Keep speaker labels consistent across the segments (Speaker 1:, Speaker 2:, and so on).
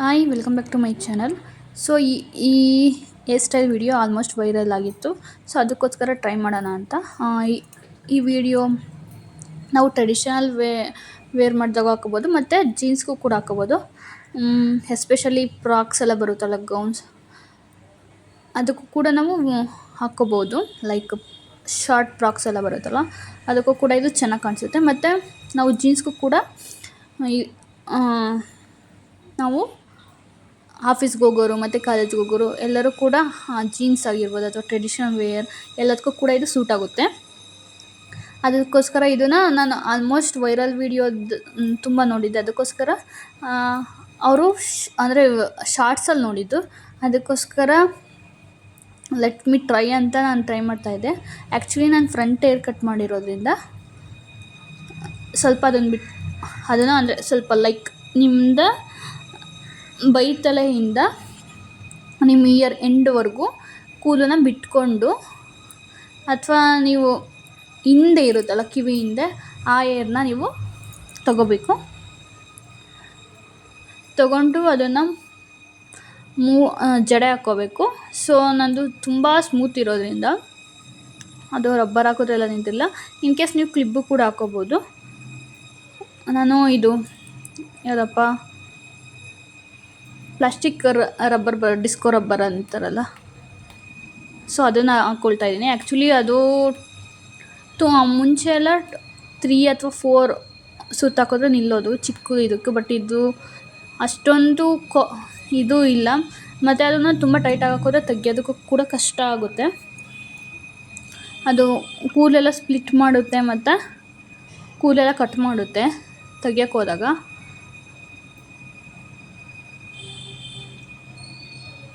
Speaker 1: Hi welcome back to my channel. So ಈ hair style video almost viral ಆಗಿತ್ತು. So ಅದಕ್ಕೋಸ್ಕರ try ಮಾಡೋಣ ಅಂತ ಈ ವಿಡಿಯೋ ನಾವು ಟ್ರೆಡಿಷನಲ್ ವೇರ್ ಮಾಡಿದಾಗ ಹಾಕೋಬೋದು ಮತ್ತು ಜೀನ್ಸ್ಗೂ ಕೂಡ ಹಾಕೋಬೋದು. ಎಸ್ಪೆಷಲಿ ಫ್ರಾಕ್ಸ್ ಎಲ್ಲ ಬರುತ್ತಲ್ಲ, ಗೌನ್ಸ್, ಅದಕ್ಕೂ ಕೂಡ ನಾವು ಹಾಕ್ಕೋಬೋದು. ಲೈಕ್ ಶಾರ್ಟ್ ಫ್ರಾಕ್ಸ್ ಎಲ್ಲ ಬರುತ್ತಲ್ಲ, ಅದಕ್ಕೂ ಕೂಡ ಇದು ಚೆನ್ನಾಗಿ ಕಾಣಿಸುತ್ತೆ. ಮತ್ತು ನಾವು ಜೀನ್ಸ್ಗೂ ಕೂಡ ನಾವು ಆಫೀಸ್ಗೆ ಹೋಗೋರು ಮತ್ತು ಕಾಲೇಜ್ಗೆ ಹೋಗೋರು ಎಲ್ಲರೂ ಕೂಡ ಜೀನ್ಸ್ ಆಗಿರ್ಬೋದು ಅಥವಾ ಟ್ರೆಡಿಷನಲ್ ವೇರ್ ಎಲ್ಲದಕ್ಕೂ ಕೂಡ ಇದು ಸೂಟ್ ಆಗುತ್ತೆ. ಅದಕ್ಕೋಸ್ಕರ ಇದನ್ನು ನಾನು ಆಲ್ಮೋಸ್ಟ್ ವೈರಲ್ ವೀಡಿಯೋದು ತುಂಬ ನೋಡಿದ್ದೆ. ಅದಕ್ಕೋಸ್ಕರ ಅವರು ಅಂದರೆ ಶಾರ್ಟ್ಸಲ್ಲಿ ನೋಡಿದ್ದು, ಅದಕ್ಕೋಸ್ಕರ ಲೆಟ್ ಮಿ ಟ್ರೈ ಅಂತ ನಾನು ಟ್ರೈ ಮಾಡ್ತಾಯಿದ್ದೆ. ಆ್ಯಕ್ಚುಲಿ ನಾನು ಫ್ರಂಟ್ ಹೇರ್ ಕಟ್ ಮಾಡಿರೋದ್ರಿಂದ ಸ್ವಲ್ಪ ಅದನ್ನು ಅಂದರೆ ಸ್ವಲ್ಪ ಲೈಕ್ ನಿಮ್ಮದು ಬೈತಲೆಯಿಂದ ನಿಮ್ಮ ಇಯರ್ ಎಂಡ್ವರೆಗೂ ಕೂದಲನ್ನ ಬಿಟ್ಕೊಂಡು, ಅಥವಾ ನೀವು ಹಿಂದೆ ಇರುತ್ತಲ್ಲ ಕಿವಿ ಹಿಂದೆ, ಆ ಏರ್ನ ನೀವು ತಗೊಂಡು ಅದನ್ನು ಜಡೆ ಹಾಕ್ಕೋಬೇಕು. ಸೊ ನಂದು ತುಂಬ ಸ್ಮೂತ್ ಇರೋದ್ರಿಂದ ಅದು ರಬ್ಬರ್ ಹಾಕೋದ್ರೆಲ್ಲ ನಿಂತಿಲ್ಲ. ಇನ್ ಕೇಸ್ ನೀವು ಕ್ಲಿಪ್ಪು ಕೂಡ ಹಾಕ್ಕೋಬೋದು. ನಾನು ಇದು ಯಾವುದಪ್ಪ ಪ್ಲಾಸ್ಟಿಕ್ ರಬ್ಬರ್ ಡಿಸ್ಕೋ ರಬ್ಬರ್ ಅಂತಾರಲ್ಲ, ಸೊ ಅದನ್ನು ಹಾಕ್ಕೊಳ್ತಾ ಇದ್ದೀನಿ. ಆ್ಯಕ್ಚುಲಿ ಅದು ಮುಂಚೆ ಎಲ್ಲ 3 ಅಥವಾ 4 ಸುತ್ತು ಹಾಕಿದ್ರೆ ನಿಲ್ಲೋದು ಚಿಕ್ಕ ಇದಕ್ಕೆ. ಬಟ್ ಇದು ಅಷ್ಟೊಂದು ಇದು ಇಲ್ಲ. ಮತ್ತು ಅದನ್ನು ತುಂಬ ಟೈಟಾಗಿ ಹಾಕಿದ್ರೆ ತೆಗಿಯೋದಕ್ಕೂ ಕೂಡ ಕಷ್ಟ ಆಗುತ್ತೆ. ಅದು ಕೂದಲೆಲ್ಲ ಸ್ಪ್ಲಿಟ್ ಮಾಡುತ್ತೆ ಮತ್ತು ಕೂದಲೆಲ್ಲ ಕಟ್ ಮಾಡುತ್ತೆ ತೆಗಿಯೋಕ್ಕೆ ಹೋದಾಗ.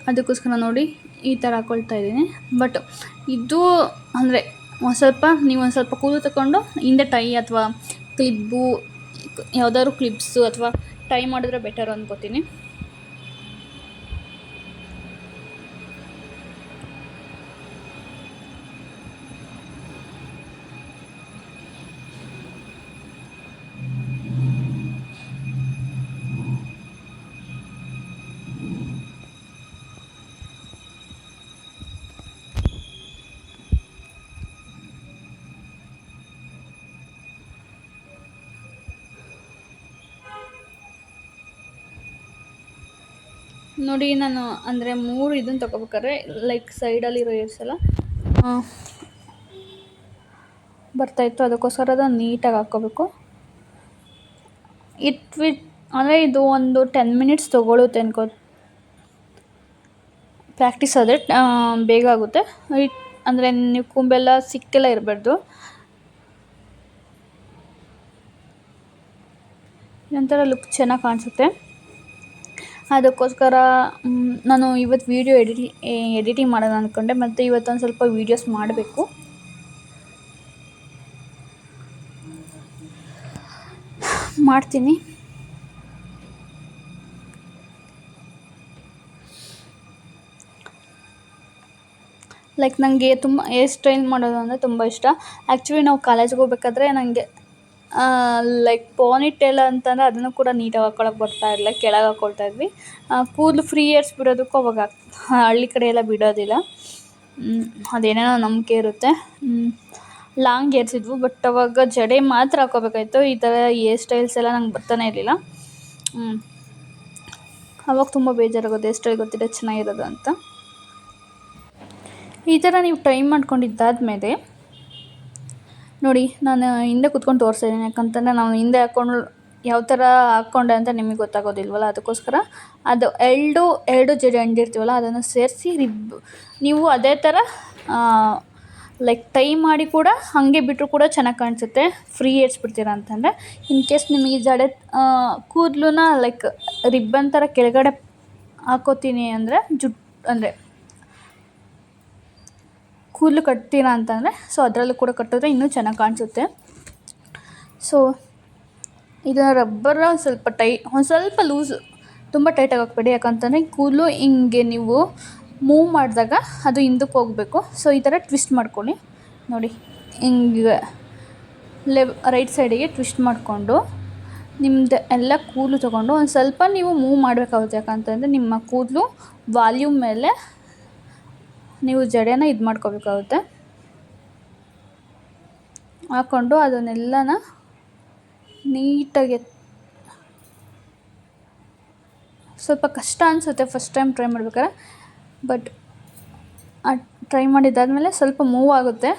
Speaker 1: ಅದಕ್ಕೋಸ್ಕರ ನೋಡಿ ಈ ಥರ ಹಾಕ್ಕೊಳ್ತಾ ಇದ್ದೀನಿ. ಬಟ್ ಇದು ಅಂದರೆ ನೀವು ಒಂದು ಸ್ವಲ್ಪ ಕೂದಲು ತಗೊಂಡು ಹಿಂದೆ ಟೈ ಅಥವಾ ಕ್ಲಿಪ್ಪು ಯಾವುದಾದ್ರು ಕ್ಲಿಪ್ಸು ಅಥವಾ ಟೈ ಮಾಡಿದ್ರೆ ಬೆಟರ್ ಅಂದ್ಕೋತೀನಿ. ನೋಡಿ ನಾನು ಅಂದರೆ 3 ಇದನ್ನು ತೊಗೋಬೇಕಾದ್ರೆ ಲೈಕ್ ಸೈಡಲ್ಲಿರೋ ಏರ್ಸ್ ಎಲ್ಲ ಬರ್ತಾಯಿತ್ತು. ಅದಕ್ಕೋಸ್ಕರ ಅದನ್ನು ನೀಟಾಗಿ ಹಾಕ್ಕೋಬೇಕು. ಅಂದರೆ ಇದು ಒಂದು 10 ಮಿನಿಟ್ಸ್ ತೊಗೊಳುತ್ತೆ ಪ್ರಾಕ್ಟೀಸ್ ಆದರೆ ಬೇಗ ಆಗುತ್ತೆ. ಅಂದರೆ ನೀವು ಕೊಂಬೆಲ್ಲ ಸಿಕ್ಕೆಲ್ಲ ಇರಬಾರ್ದು. ನಂತರ ಲುಕ್ ಚೆನ್ನಾಗಿ ಕಾಣಿಸುತ್ತೆ. ಅದಕ್ಕೋಸ್ಕರ ನಾನು ಇವತ್ತು ವೀಡಿಯೋ ಎಡಿಟಿಂಗ್ ಮಾಡೋಣ ಅಂದ್ಕೊಂಡೆ. ಮತ್ತು ಇವತ್ತೊಂದು ಸ್ವಲ್ಪ ವೀಡಿಯೋಸ್ ಮಾಡಬೇಕು. ಮಾಡ್ತೀನಿ. ಲೈಕ್ ನನಗೆ ತುಂಬ ಹೇರ್ ಸ್ಟೈಲ್ ಮಾಡೋದು ಅಂದರೆ ತುಂಬ ಇಷ್ಟ. ಆ್ಯಕ್ಚುಲಿ ನಾವು ಕಾಲೇಜ್ಗೆ ಹೋಗ್ಬೇಕಾದ್ರೆ ನನಗೆ ಲೈಕ್ ಪೋನಿಟೇಲ್ ಅಂತಂದರೆ ಅದನ್ನು ಕೂಡ ನೀಟಾಗಿ ಹಾಕ್ಕೊಳಕ್ಕೆ ಬರ್ತಾ ಇರಲಿಲ್ಲ, ಕೆಳಗೆ ಹಾಕ್ಕೊಳ್ತಾ ಇದ್ವಿ. ಕೂದಲು ಫ್ರೀ ಏರ್ಸ್ ಬಿಡೋದಕ್ಕೂ ಅವಾಗ ಹಳ್ಳಿ ಕಡೆ ಎಲ್ಲ ಬಿಡೋದಿಲ್ಲ, ಅದೇನೇನೋ ನಂಬಿಕೆ ಇರುತ್ತೆ. ಲಾಂಗ್ ಏರ್ಸ್ ಇದ್ವು, ಬಟ್ ಅವಾಗ ಜಡೆ ಮಾತ್ರ ಹಾಕ್ಕೋಬೇಕಾಯ್ತು. ಈ ಥರ ಹೇರ್ ಸ್ಟೈಲ್ಸ್ ಎಲ್ಲ ನಂಗೆ ಬರ್ತಾನೆ ಇರಲಿಲ್ಲ. ಅವಾಗ ತುಂಬ ಬೇಜಾರಾಗೋದು ಹೇರ್ ಸ್ಟೈಲ್ ಗೊತ್ತಿದೆ ಚೆನ್ನಾಗಿರೋದು ಅಂತ. ಈ ಥರ ನೀವು ಟ್ರೈ ಮಾಡ್ಕೊಂಡಿದ್ದಾದಮೇಲೆ ನೋಡಿ, ನಾನು ಹಿಂದೆ ಕೂತ್ಕೊಂಡು ತೋರಿಸ್ತಾ ಇದ್ದೀನಿ. ಯಾಕಂತಂದರೆ ನಾವು ಹಿಂದೆ ಹಾಕ್ಕೊಂಡು ಯಾವ ಥರ ಹಾಕ್ಕೊಂಡೆ ಅಂತ ನಿಮಗೆ ಗೊತ್ತಾಗೋದಿಲ್ವಲ್ಲ. ಅದಕ್ಕೋಸ್ಕರ ಅದು ಎರಡು ಜಡೆ ಅಂಡಿರ್ತೀವಲ್ಲ ಅದನ್ನು ಸೇರಿಸಿ ನೀವು ಅದೇ ಥರ ಲೈಕ್ ಟೈ ಮಾಡಿ ಕೂಡ ಹಾಗೆ ಬಿಟ್ಟರು ಕೂಡ ಚೆನ್ನಾಗಿ ಕಾಣಿಸುತ್ತೆ, ಫ್ರೀ ಏರ್ಸ್ ಬಿಡ್ತೀರ ಅಂತಂದರೆ. ಇನ್ ಕೇಸ್ ನಿಮಗೆ ಜಡೆ ಕೂದಲನ್ನ ಲೈಕ್ ರಿಬ್ಬನ್ ಥರ ಕೆಳಗಡೆ ಹಾಕೋತೀನಿ ಅಂದರೆ ಅಂದರೆ ಕೂದಲು ಕಟ್ತೀರಾ ಅಂತಂದರೆ, ಸೊ ಅದರಲ್ಲೂ ಕೂಡ ಕಟ್ಟಿದ್ರೆ ಇನ್ನೂ ಚೆನ್ನಾಗಿ ಕಾಣಿಸುತ್ತೆ. ಸೊ ಇದನ್ನು ರಬ್ಬರ್ ಒಂದು ಸ್ವಲ್ಪ ಲೂಸ್, ತುಂಬ ಟೈಟಾಗಿ ಹಾಕ್ಬೇಡಿ. ಯಾಕಂತಂದರೆ ಕೂದಲು ಹಿಂಗೆ ನೀವು ಮೂವ್ ಮಾಡಿದಾಗ ಅದು ಹಿಂದಕ್ಕೆ ಹೋಗಬೇಕು. ಸೊ ಈ ಥರ ಟ್ವಿಸ್ಟ್ ಮಾಡ್ಕೊಳ್ಳಿ. ನೋಡಿ ಹಿಂಗೆ ರೈಟ್ ಸೈಡಿಗೆ ಟ್ವಿಸ್ಟ್ ಮಾಡಿಕೊಂಡು ನಿಮ್ಮದು ಎಲ್ಲ ಕೂದಲು ತೊಗೊಂಡು ಒಂದು ಸ್ವಲ್ಪ ನೀವು ಮೂವ್ ಮಾಡಬೇಕಾಗುತ್ತೆ. ಯಾಕಂತಂದರೆ ನಿಮ್ಮ ಕೂದಲು ವಾಲ್ಯೂಮ್ ಮೇಲೆ ನೀವು ಜಡೆನ ಇದು ಮಾಡ್ಕೋಬೇಕಾಗುತ್ತೆ. ಹಾಕ್ಕೊಂಡು ಅದನ್ನೆಲ್ಲನ ನೀಟಾಗಿ ಸ್ವಲ್ಪ ಕಷ್ಟ ಅನಿಸುತ್ತೆ ಫಸ್ಟ್ ಟೈಮ್ ಟ್ರೈ ಮಾಡ್ಬೇಕಾದ್ರೆ, ಬಟ್ ಟ್ರೈ ಮಾಡಿದ್ದಾದಮೇಲೆ ಸ್ವಲ್ಪ ಮೂವ್ ಆಗುತ್ತೆ.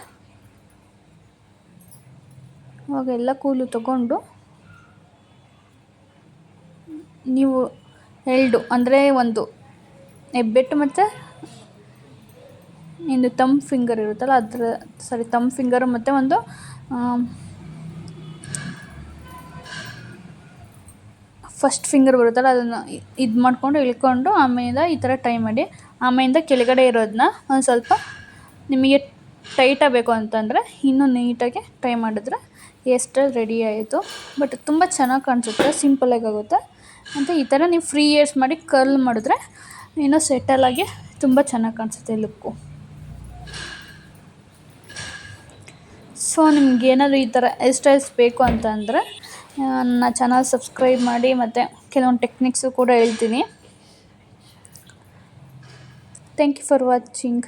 Speaker 1: ಅವಾಗ ಎಲ್ಲ ಕೂದಲು ತಗೊಂಡು ನೀವು ಅಂದರೆ ಒಂದು ಹೆಬ್ಬೆಟ್ಟು ಮತ್ತು ನಿಮ್ಮದು ತಮ್ ಫಿಂಗರ್ ಇರುತ್ತಲ್ಲ ತಮ್ ಫಿಂಗರು ಮತ್ತು ಒಂದು ಫಸ್ಟ್ ಫಿಂಗರ್ ಬರುತ್ತಲ್ಲ ಅದನ್ನು ಇದು ಮಾಡಿಕೊಂಡು ಇಳ್ಕೊಂಡು ಆಮೇಲೆ ಈ ಥರ ಟೈ ಮಾಡಿ, ಆಮೇಲಿಂದ ಕೆಳಗಡೆ ಇರೋದನ್ನ ಒಂದು ಸ್ವಲ್ಪ ನಿಮಗೆ ಟೈಟಾಗಿ ಬೇಕು ಅಂತಂದರೆ ಇನ್ನೂ ನೀಟಾಗಿ ಟೈ ಮಾಡಿದ್ರೆ ಹೇರ್ ಸ್ಟೈಲ್ ರೆಡಿ ಆಯಿತು. ಬಟ್ ತುಂಬ ಚೆನ್ನಾಗಿ ಕಾಣಿಸುತ್ತೆ, ಸಿಂಪಲಾಗಿ ಆಗುತ್ತೆ. ಮತ್ತು ಈ ಥರ ನೀವು ಫ್ರೀ ಹೇರ್ಸ್ ಮಾಡಿ ಕರ್ಲ್ ಮಾಡಿದ್ರೆ ಇನ್ನೂ ಸೆಟಲಾಗಿ ತುಂಬ ಚೆನ್ನಾಗಿ ಕಾಣಿಸುತ್ತೆ ಲುಕ್ಕು. ಸೊ ನಿಮ್ಗೇನಾದರೂ ಈ ಥರ ಹೇರ್ ಸ್ಟೈಲ್ಸ್ ಬೇಕು ಅಂತಂದರೆ ನನ್ನ ಚಾನಲ್ ಸಬ್ಸ್ಕ್ರೈಬ್ ಮಾಡಿ, ಮತ್ತು ಕೆಲವೊಂದು ಟೆಕ್ನಿಕ್ಸು ಕೂಡ ಹೇಳ್ತೀನಿ. Thank you for watching.